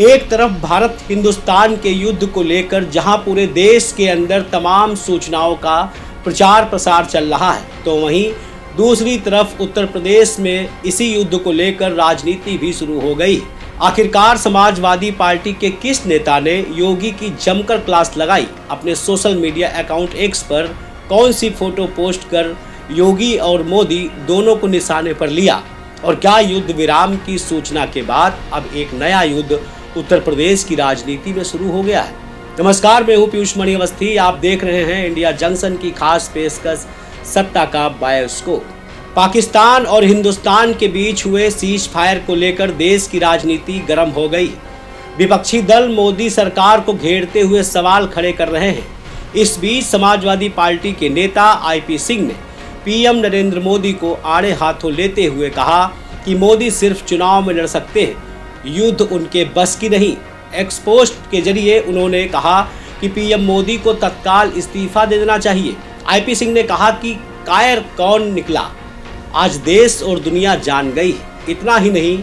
एक तरफ भारत हिंदुस्तान के युद्ध को लेकर जहां पूरे देश के अंदर तमाम सूचनाओं का प्रचार प्रसार चल रहा है, तो वहीं दूसरी तरफ उत्तर प्रदेश में इसी युद्ध को लेकर राजनीति भी शुरू हो गई। आखिरकार समाजवादी पार्टी के किस नेता ने योगी की जमकर क्लास लगाई? अपने सोशल मीडिया अकाउंट एक्स पर कौन सी फोटो पोस्ट कर योगी और मोदी दोनों को निशाने पर लिया? और क्या युद्ध विराम की सूचना के बाद अब एक नया युद्ध उत्तर प्रदेश की राजनीति में शुरू हो गया है? नमस्कार, मैं हूं पीयूष मणि अवस्थी। आप देख रहे हैं इंडिया जंक्शन की खास पेशकश सत्ता का बायोस्कोप। पाकिस्तान और हिंदुस्तान के बीच हुए सीज फायर को लेकर देश की राजनीति गर्म हो गई। विपक्षी दल मोदी सरकार को घेरते हुए सवाल खड़े कर रहे हैं। इस बीच समाजवादी पार्टी के नेता आईपी सिंह ने पीएम नरेंद्र मोदी को आड़े हाथों लेते हुए कहा कि मोदी सिर्फ चुनाव में लड़ सकते हैं, युद्ध उनके बस की नहीं। एक्स पोस्ट के जरिए उन्होंने कहा कि पीएम मोदी को तत्काल इस्तीफा दे देना चाहिए। आईपी सिंह ने कहा कि कायर कौन निकला, आज देश और दुनिया जान गई है। इतना ही नहीं,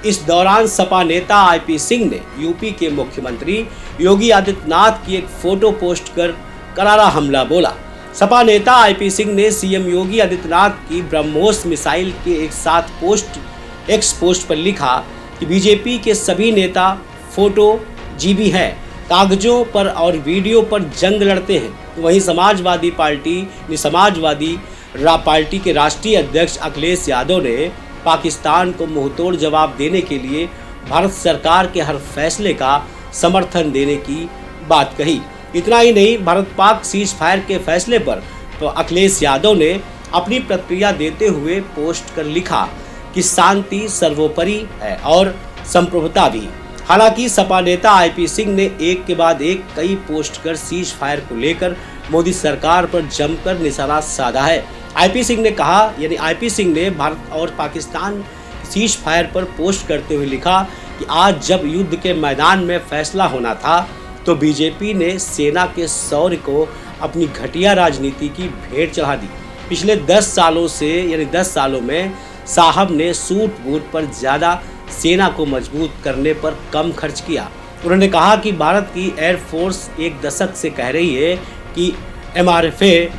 इस दौरान सपा नेता आईपी सिंह ने यूपी के मुख्यमंत्री योगी आदित्यनाथ की एक फोटो पोस्ट कर करारा हमला बोला। सपा नेता आईपी सिंह ने सीएम योगी आदित्यनाथ की ब्रह्मोस मिसाइल के एक साथ एक्स पोस्ट पर लिखा कि बीजेपी के सभी नेता फोटो जीबी हैं, कागजों पर और वीडियो पर जंग लड़ते हैं। वहीं समाजवादी पार्टी के राष्ट्रीय अध्यक्ष अखिलेश यादव ने पाकिस्तान को मुंहतोड़ जवाब देने के लिए भारत सरकार के हर फैसले का समर्थन देने की बात कही। इतना ही नहीं, भारत पाक सीज फायर के फैसले पर तो अखिलेश यादव ने अपनी प्रतिक्रिया देते हुए पोस्ट कर लिखा कि शांति सर्वोपरि है और संप्रभुता भी। हालांकि सपा नेता आईपी सिंह ने एक के बाद एक कई पोस्ट कर सीज फायर को लेकर मोदी सरकार पर जमकर निशाना साधा है। आईपी सिंह ने भारत और पाकिस्तान सीज फायर पर पोस्ट करते हुए लिखा कि आज जब युद्ध के मैदान में फैसला होना था तो बीजेपी ने सेना के शौर्य को अपनी घटिया राजनीति की भेंट चढ़ा दी। पिछले 10 सालों में साहब ने सूट बूट पर ज़्यादा सेना को मजबूत करने पर कम खर्च किया। उन्होंने कहा कि भारत की एयरफोर्स एक दशक से कह रही है कि एमआरएफए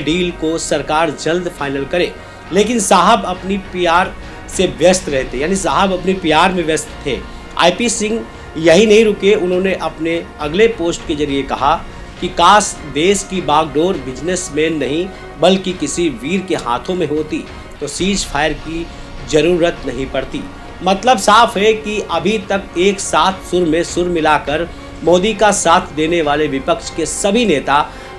डील को सरकार जल्द फाइनल करे, लेकिन साहब अपनी पीआर में व्यस्त थे। आईपी सिंह यही नहीं रुके, उन्होंने अपने अगले पोस्ट के जरिए कहा कि काश देश की बागडोर बिजनेसमैन नहीं बल्कि किसी वीर के हाथों में होती तो सीज फायर की जरूरत नहीं पड़ती। मतलब साफ है कि अभी तक एक साथ सुर में सुर मिलाकर मोदी का साथ देने वाले विपक्ष के सभी नेता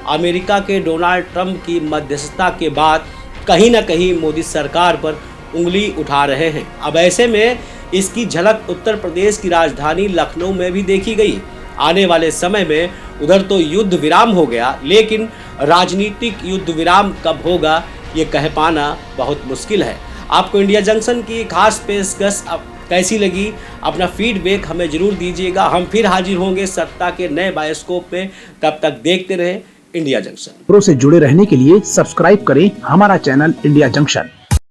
अमेरिका के डोनाल्ड ट्रंप की मध्यस्थता के बाद कहीं न कहीं मोदी सरकार पर उंगली उठा रहे हैं। अब ऐसे में इसकी झलक उत्तर प्रदेश की राजधानी लखनऊ में भी देखी गई। आने वाले समय में उधर तो युद्ध विराम हो गया, लेकिन राजनीतिक युद्ध विराम कब होगा ये कह पाना बहुत मुश्किल है। आपको इंडिया जंक्शन की खास पेशकश कैसी लगी? अपना फीडबैक हमें जरूर दीजिएगा। हम फिर हाजिर होंगे सत्ता के नए बायोस्कोप में। तब तक देखते रहें इंडिया जंक्शन। प्रो से जुड़े रहने के लिए सब्सक्राइब करें हमारा चैनल इंडिया जंक्शन।